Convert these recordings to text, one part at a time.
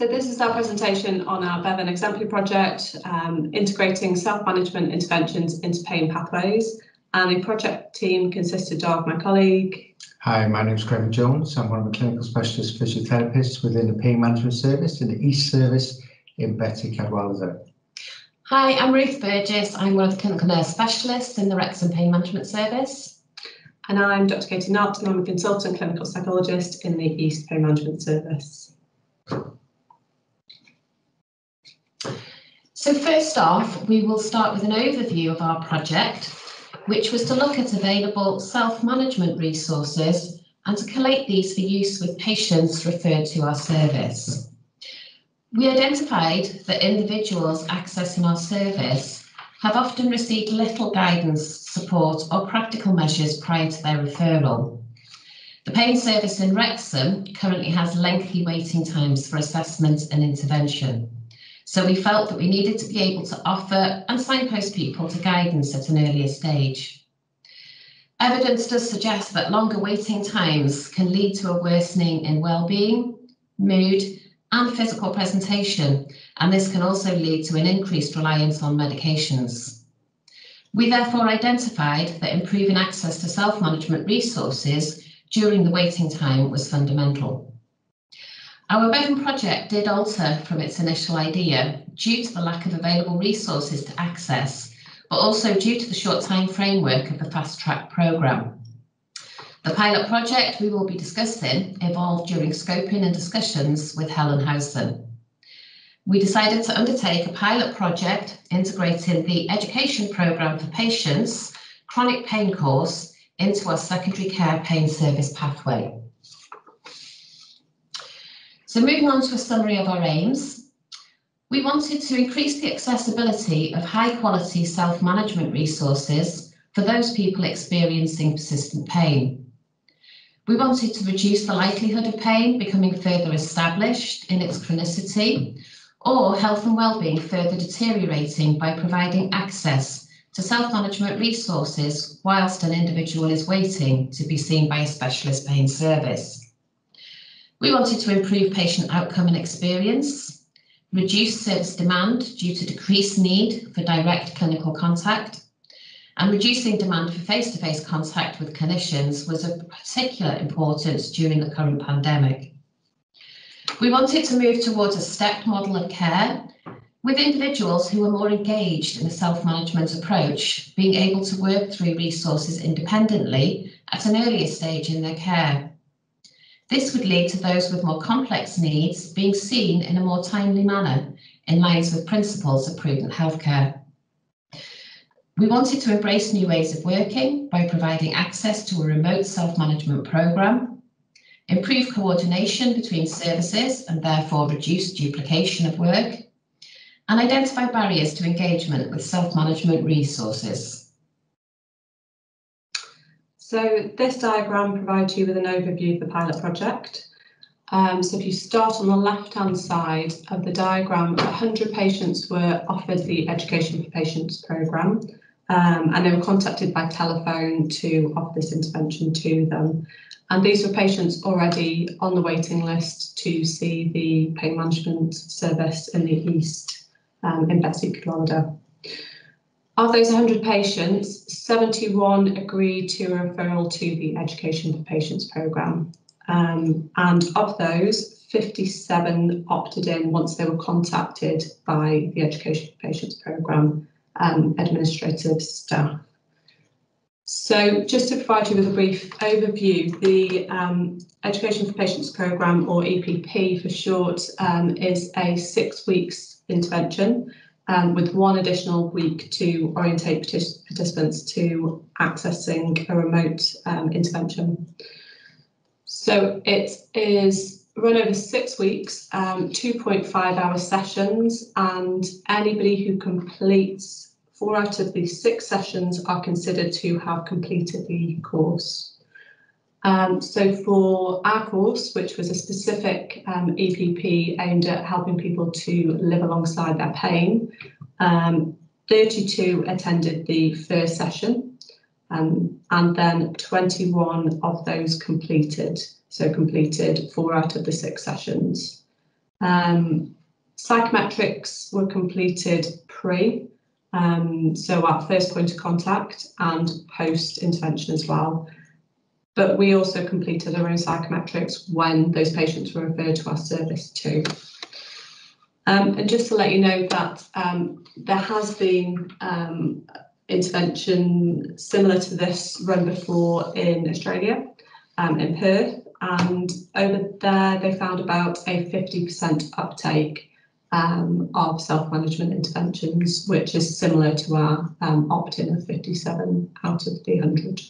So this is our presentation on our Bevan Exemplar project, integrating self-management interventions into pain pathways. And the project team consisted of my colleague. Hi, my name is Grevin Jones. I'm one of the clinical specialist physiotherapists within the pain management service in the East Service in Betty Cadwallader. Hi, I'm Ruth Burgess. I'm one of the clinical nurse specialists in the Wrexham Pain Management Service. And I'm Dr. Katy Knott, and I'm a consultant clinical psychologist in the East Pain Management Service. So first off, we will start with an overview of our project, which was to look at available self-management resources and to collate these for use with patients referred to our service. We identified that individuals accessing our service have often received little guidance, support or practical measures prior to their referral. The pain service in Wrexham currently has lengthy waiting times for assessment and intervention. So we felt that we needed to be able to offer and signpost people to guidance at an earlier stage. Evidence does suggest that longer waiting times can lead to a worsening in well-being, mood, and physical presentation, and this can also lead to an increased reliance on medications. We therefore identified that improving access to self-management resources during the waiting time was fundamental. Our Bevan project did alter from its initial idea due to the lack of available resources to access, but also due to the short time framework of the fast track programme. The pilot project we will be discussing evolved during scoping and discussions with Helen Howson. We decided to undertake a pilot project integrating the education programme for patients chronic pain course into our secondary care pain service pathway. So moving on to a summary of our aims, we wanted to increase the accessibility of high quality self-management resources for those people experiencing persistent pain. We wanted to reduce the likelihood of pain becoming further established in its chronicity or health and well-being further deteriorating by providing access to self-management resources whilst an individual is waiting to be seen by a specialist pain service. We wanted to improve patient outcome and experience, reduce service demand due to decreased need for direct clinical contact, and reducing demand for face-to-face contact with clinicians was of particular importance during the current pandemic. We wanted to move towards a stepped model of care with individuals who were more engaged in a self-management approach, being able to work through resources independently at an earlier stage in their care. This would lead to those with more complex needs being seen in a more timely manner, in lines with principles of prudent healthcare. We wanted to embrace new ways of working by providing access to a remote self-management programme, improve coordination between services and therefore reduce duplication of work, and identify barriers to engagement with self-management resources. So this diagram provides you with an overview of the pilot project. So if you start on the left-hand side of the diagram, 100 patients were offered the Education for Patients programme, and they were contacted by telephone to offer this intervention to them. And these were patients already on the waiting list to see the pain management service in the East in Betty Cadwallader. Of those 100 patients, 71 agreed to a referral to the Education for Patients programme. And of those, 57 opted in once they were contacted by the Education for Patients programme administrative staff. So just to provide you with a brief overview, the Education for Patients programme, or EPP for short, is a 6 weeks intervention with one additional week to orientate participants to accessing a remote intervention. So it is run over 6 weeks, 2.5-hour sessions, and anybody who completes 4 out of the 6 sessions are considered to have completed the course. So for our course, which was a specific EPP aimed at helping people to live alongside their pain, 32 attended the first session, and then 21 of those completed. So completed 4 out of the 6 sessions. Psychometrics were completed pre, so at first point of contact and post intervention as well. But we also completed our own psychometrics when those patients were referred to our service too. And just to let you know that there has been intervention similar to this run before in Australia, in Perth, and over there they found about a 50% uptake of self-management interventions, which is similar to our opt-in of 57 out of the 100.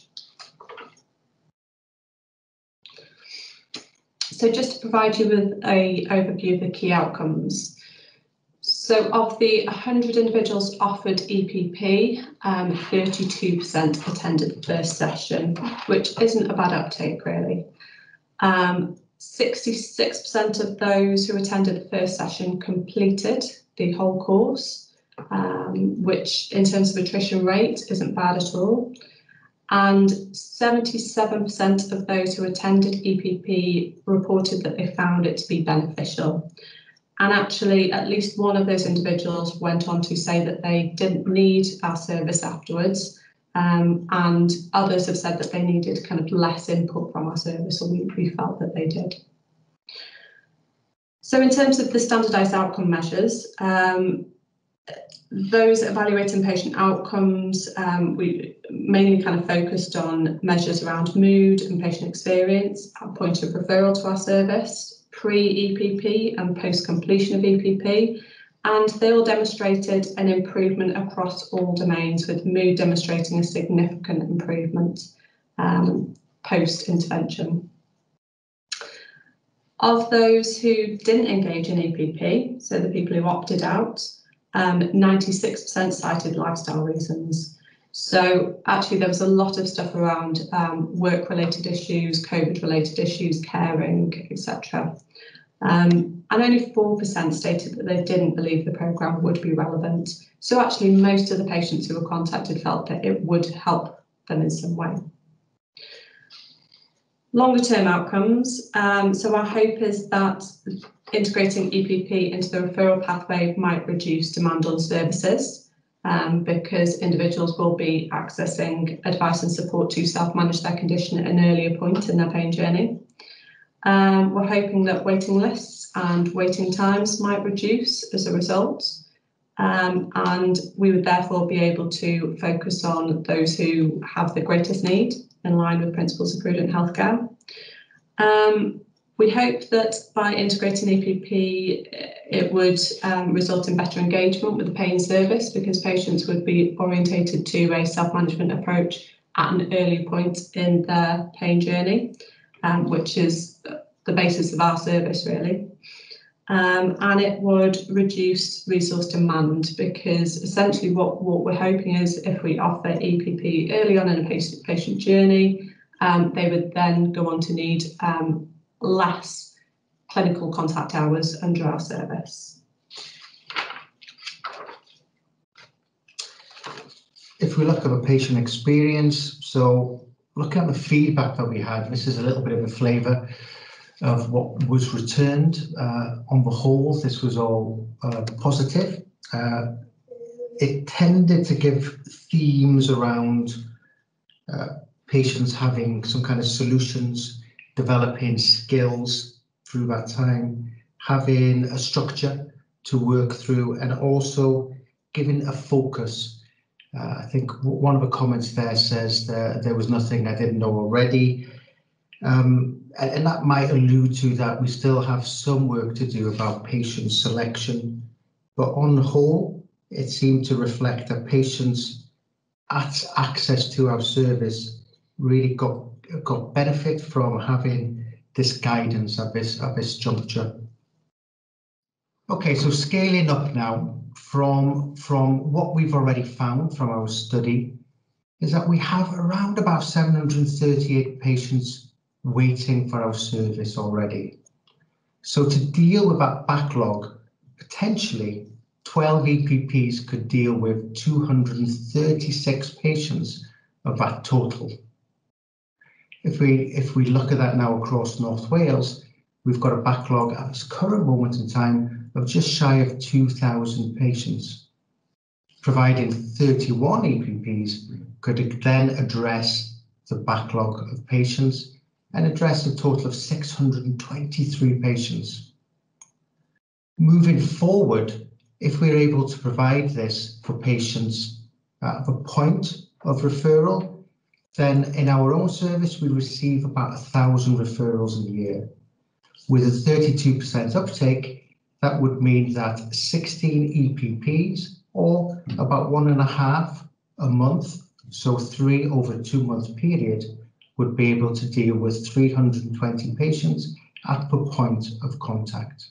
So just to provide you with an overview of the key outcomes. So of the 100 individuals offered EPP, 32% attended the first session, which isn't a bad uptake really. 66% of those who attended the first session completed the whole course, which in terms of attrition rate isn't bad at all. And 77% of those who attended EPP reported that they found it to be beneficial. And actually, at least one of those individuals went on to say that they didn't need our service afterwards, and others have said that they needed kind of less input from our service, or we felt that they did. So in terms of the standardised outcome measures, those evaluating patient outcomes, we mainly kind of focused on measures around mood and patient experience at point of referral to our service, pre-EPP and post-completion of EPP, and they all demonstrated an improvement across all domains, with mood demonstrating a significant improvement post-intervention. Of those who didn't engage in EPP, so the people who opted out, 96% cited lifestyle reasons. So actually there was a lot of stuff around work-related issues, COVID-related issues, caring, etc. And only 4% stated that they didn't believe the programme would be relevant. So actually most of the patients who were contacted felt that it would help them in some way. Longer term outcomes. So our hope is that integrating EPP into the referral pathway might reduce demand on services, because individuals will be accessing advice and support to self-manage their condition at an earlier point in their pain journey. We're hoping that waiting lists and waiting times might reduce as a result, and we would therefore be able to focus on those who have the greatest need in line with principles of prudent healthcare. We hope that by integrating EPP, it would result in better engagement with the pain service, because patients would be orientated to a self-management approach at an early point in their pain journey, which is the basis of our service really. And it would reduce resource demand, because essentially what we're hoping is if we offer EPP early on in a patient journey, they would then go on to need less clinical contact hours under our service. If we look at the patient experience, so look at the feedback that we had. This is a little bit of a flavour of what was returned. On the whole, this was all positive. It tended to give themes around patients having some kind of solutions, developing skills through that time, having a structure to work through, and also giving a focus. I think one of the comments there says that there was nothing I didn't know already. And that might allude to that we still have some work to do about patient selection, but on the whole, it seemed to reflect that patients at access to our service really got benefit from having this guidance at this juncture. Okay, so scaling up now from what we've already found from our study is that we have around about 738 patients waiting for our service already. So to deal with that backlog, potentially 12 EPPs could deal with 236 patients of that total. If we look at that now across North Wales, we've got a backlog at this current moment in time of just shy of 2,000 patients. Providing 31 EPPs could then address the backlog of patients and address a total of 623 patients. Moving forward, if we're able to provide this for patients at the point of referral, then in our own service we receive about 1,000 referrals a year. With a 32% uptake, that would mean that 16 EPPs, or about 1.5 a month, so 3 over a 2-month period, would be able to deal with 320 patients at the point of contact.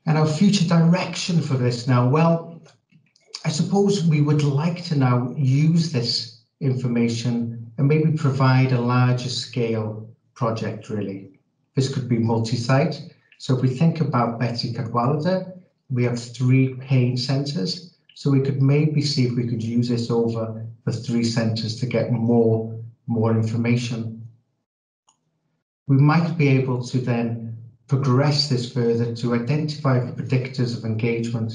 And our future direction for this now, well, I suppose we would like to now use this information and maybe provide a larger scale project, really. This could be multi-site. So if we think about Betty Cadwallader, we have 3 pain centres. So we could maybe see if we could use this over the 3 centres to get more information. We might be able to then progress this further to identify the predictors of engagement.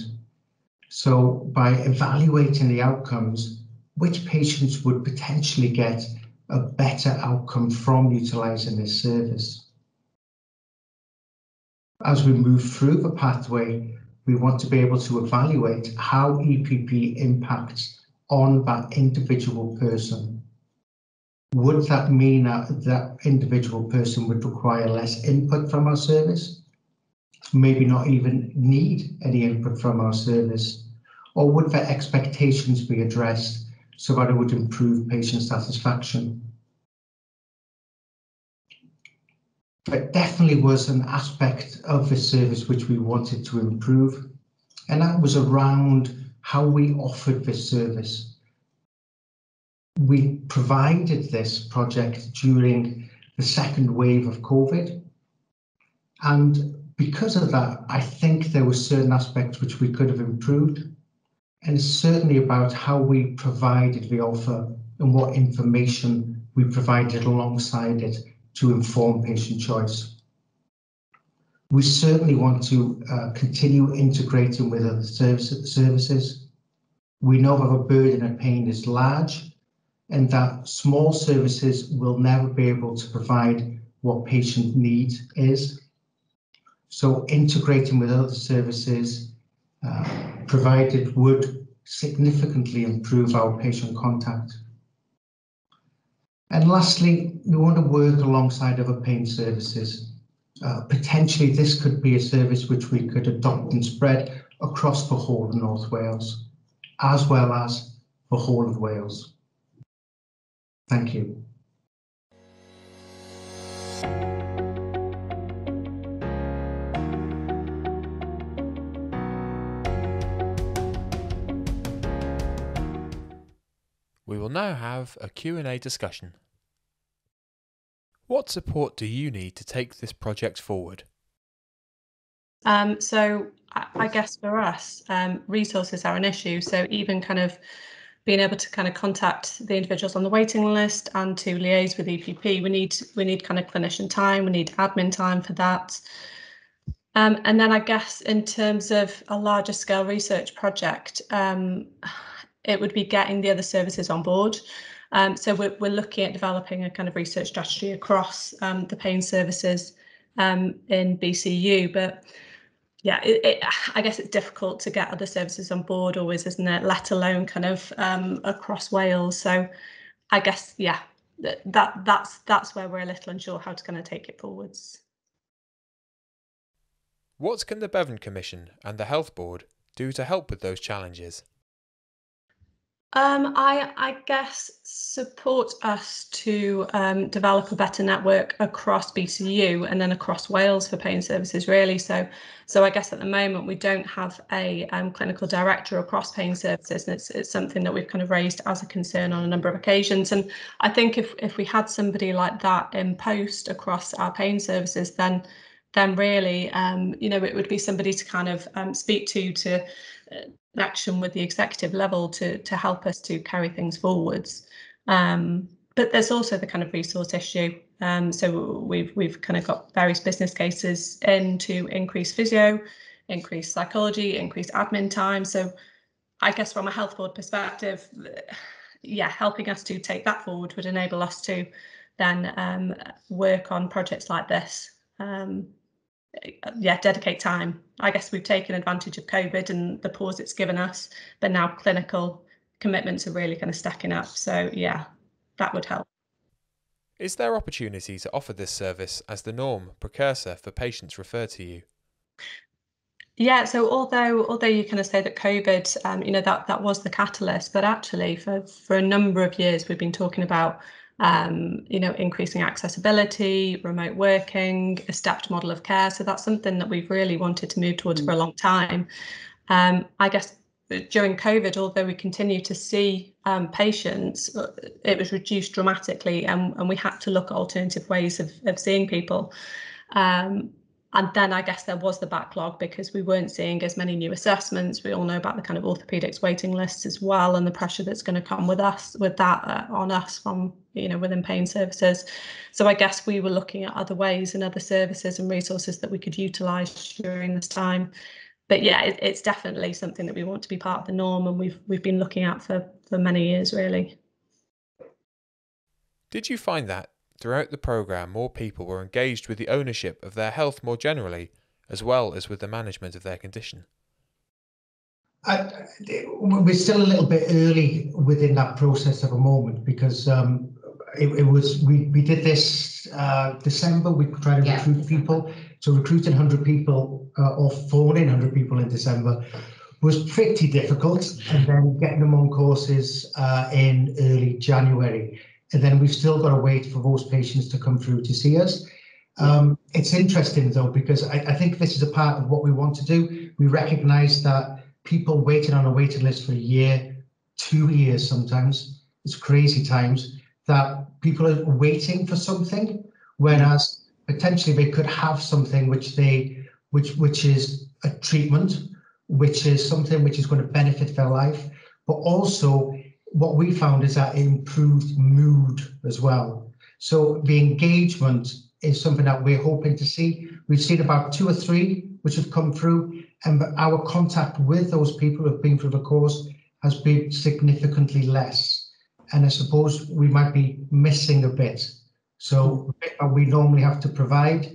So by evaluating the outcomes, which patients would potentially get a better outcome from utilising this service. As we move through the pathway, we want to be able to evaluate how EPP impacts on that individual person. Would that mean that that individual person would require less input from our service? Maybe not even need any input from our service? Or would their expectations be addressed so that it would improve patient satisfaction? It definitely was an aspect of the service which we wanted to improve, and that was around how we offered this service. We provided this project during the second wave of COVID, and because of that, I think there were certain aspects which we could have improved, and it's certainly about how we provided the offer and what information we provided alongside it to inform patient choice. We certainly want to continue integrating with other services. We know that the burden of pain is large and that small services will never be able to provide what patient need is. So integrating with other services provided would significantly improve our patient contact. And lastly, we want to work alongside other pain services. Potentially, this could be a service which we could adopt and spread across the whole of North Wales, as well as the whole of Wales. Thank you. We will now have a Q&A discussion. What support do you need to take this project forward? So I guess for us, resources are an issue. So even kind of being able to kind of contact the individuals on the waiting list and to liaise with EPP, we need kind of clinician time, we need admin time for that. And then I guess in terms of a larger scale research project, it would be getting the other services on board. So we're looking at developing a kind of research strategy across the pain services in BCU, but yeah, I guess it's difficult to get other services on board always, isn't it? Let alone kind of across Wales. So I guess, yeah, that's where we're a little unsure how to kind of take it forwards. What can the Bevan Commission and the Health Board do to help with those challenges? I guess support us to develop a better network across BCU and then across Wales for pain services, really. So I guess at the moment we don't have a clinical director across pain services, and it's something that we've kind of raised as a concern on a number of occasions. And I think if we had somebody like that in post across our pain services, then really, you know, it would be somebody to kind of speak to action with the executive level to help us to carry things forwards. But there's also the kind of resource issue. So we've kind of got various business cases in to increase physio, increase psychology, increase admin time. So I guess from a health board perspective, yeah, helping us to take that forward would enable us to then work on projects like this. Yeah, dedicate time. I guess we've taken advantage of COVID and the pause it's given us, but now clinical commitments are really kind of stacking up. So yeah, that would help. Is there opportunity to offer this service as the norm precursor for patients referred to you? Yeah, so although you kind of say that COVID, you know, that was the catalyst, but actually for a number of years we've been talking about, you know, increasing accessibility, remote working, a stepped model of care. So that's something that we've really wanted to move towards for a long time. I guess during COVID, although we continue to see patients, it was reduced dramatically, and we had to look at alternative ways of seeing people. And then I guess there was the backlog because we weren't seeing as many new assessments. We all know about the kind of orthopedics waiting lists as well, and the pressure that's going to come with that on us from, you know, within pain services. So I guess we were looking at other ways and other services and resources that we could utilise during this time. But yeah, it's definitely something that we want to be part of the norm, and we've been looking at for many years, really. Did you find that throughout the programme more people were engaged with the ownership of their health more generally, as well as with the management of their condition? We're still a little bit early within that process at the moment because we did this December. We tried to recruit people. So recruiting 100 people or phoning 100 people in December was pretty difficult, and then getting them on courses in early January. And then we've still got to wait for those patients to come through to see us. It's interesting though, because I think this is a part of what we want to do. We recognise that people waiting on a waiting list for a year, 2 years sometimes, it's crazy times, that people are waiting for something, whereas potentially they could have something which is a treatment, which is something which is going to benefit their life, but also what we found is that it improved mood as well. So the engagement is something that we're hoping to see. We've seen about 2 or 3 which have come through, and our contact with those people who have been through the course has been significantly less. And I suppose we might be missing a bit. So we normally have to provide,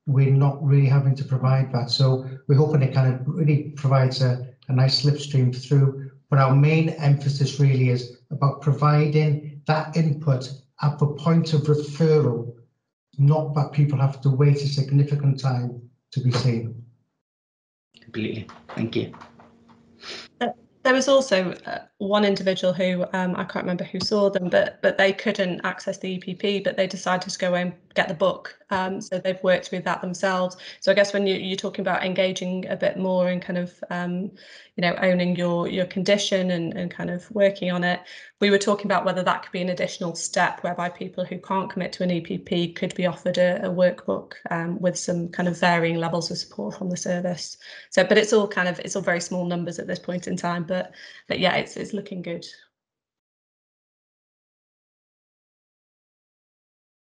we're not really having to provide that. So we're hoping it kind of really provides a nice slipstream through. But our main emphasis really is about providing that input at the point of referral, not that people have to wait a significant time to be seen. Completely. Thank you. There was also one individual who I can't remember who saw them, but they couldn't access the EPP, but they decided to go and get the book. So they've worked through that themselves. So I guess when you're talking about engaging a bit more and kind of you know, owning your condition and kind of working on it, we were talking about whether that could be an additional step whereby people who can't commit to an EPP could be offered a workbook with some kind of varying levels of support from the service. So, but it's all very small numbers at this point in time. But yeah, it's looking good.